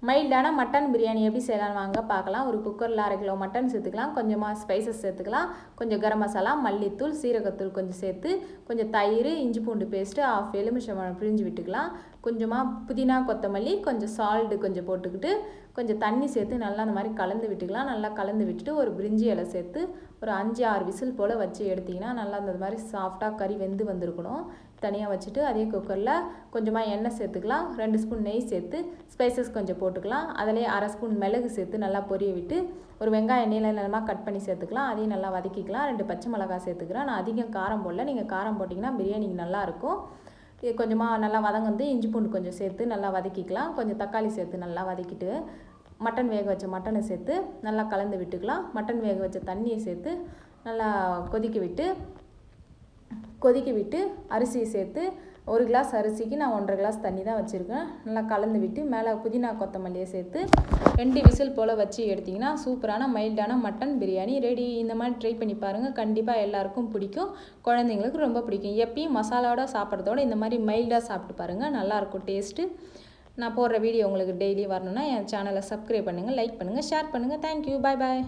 மைல்டான மட்டன் பிரியாணி எப்படி செய்யலாம்னு வாங்க பார்க்கலாம். ஒரு குக்கரில் 1/2 கிலோ மட்டன் சேர்த்துக்கலாம். கொஞ்சமாக ஸ்பைசஸ் சேர்த்துக்கலாம். கொஞ்சம் கரம் மசாலா, மல்லித்தூள், சீரகத்தூள் கொஞ்சம் சேர்த்து, கொஞ்சம் தயிர், இஞ்சி பூண்டு பேஸ்ட்டு, 1/2 எலுமிச்சம்பழம் பிழிஞ்சு விட்டுக்கலாம். கொஞ்சமாக புதினா, கொத்தமல்லி, கொஞ்சம் சால்ட்டு கொஞ்சம் போட்டுக்கிட்டு, கொஞ்சம் தண்ணி சேர்த்து நல்லா அந்த மாதிரி கலந்து விட்டுக்கலாம். நல்லா கலந்து விட்டுட்டு ஒரு பிரிஞ்சி இலை சேர்த்து ஒரு 5-6 விசில் போல் வச்சு எடுத்திங்கன்னா நல்லா அந்த மாதிரி சாஃப்டாக கறி வெந்து வந்திருக்கணும். தனியாக வச்சுட்டு அதே குக்கரில் கொஞ்சமாக எண்ணெய் சேர்த்துக்கலாம். 2 ஸ்பூன் நெய் சேர்த்து ஸ்பைசஸ் கொஞ்சம் போட்டுக்கலாம். அதிலே 1/2 ஸ்பூன் மிளகு சேர்த்து நல்லா பொரிய விட்டு ஒரு வெங்காயம் நீள நீளமாக கட் பண்ணி சேர்த்துக்கலாம். அதையும் நல்லா வதக்கிக்கலாம். 2 பச்சை மிளகாய் சேர்த்துக்கிறேன். நான் அதிகம் காரம் போடல. நீங்கள் காரம் போட்டிங்கன்னா பிரியாணிக்கு நல்லாயிருக்கும். இது கொஞ்சமாக நல்லா வதங்கி இஞ்சி பூண்டு கொஞ்சம் சேர்த்து நல்லா வதக்கிக்கலாம். கொஞ்சம் தக்காளி சேர்த்து நல்லா வதக்கிட்டு மட்டன் வேக வச்ச மட்டனை சேர்த்து நல்லா கலந்து விட்டுக்கலாம். மட்டன் வேக வச்ச தண்ணியை சேர்த்து நல்லா கொதிக்க விட்டு அரிசியை சேர்த்து 1 கிளாஸ் அரிசிக்கு நான் 1.5 கிளாஸ் தண்ணி தான் வச்சுருக்கேன். நல்லா கலந்து விட்டு மேலே புதினா கொத்தமல்லியை சேர்த்து 2 விசில் போல் வச்சு எடுத்திங்கன்னா சூப்பரான மைல்டான மட்டன் பிரியாணி ரெடி. இந்த மாதிரி ட்ரை பண்ணி பாருங்கள். கண்டிப்பாக எல்லாருக்கும் பிடிக்கும். குழந்தைங்களுக்கு ரொம்ப பிடிக்கும். எப்பயும் மசாலாவோட சாப்பிட்றதோட இந்த மாதிரி மைல்டாக சாப்பிட்டு பாருங்கள். நல்லாயிருக்கும் டேஸ்ட்டு. நான் போடுற வீடியோ உங்களுக்கு டெய்லி வரணுன்னா என் சேனலை சப்ஸ்கிரைப் பண்ணுங்கள், லைக் பண்ணுங்கள், ஷேர் பண்ணுங்கள். தேங்க்யூ. பாய் பாய்.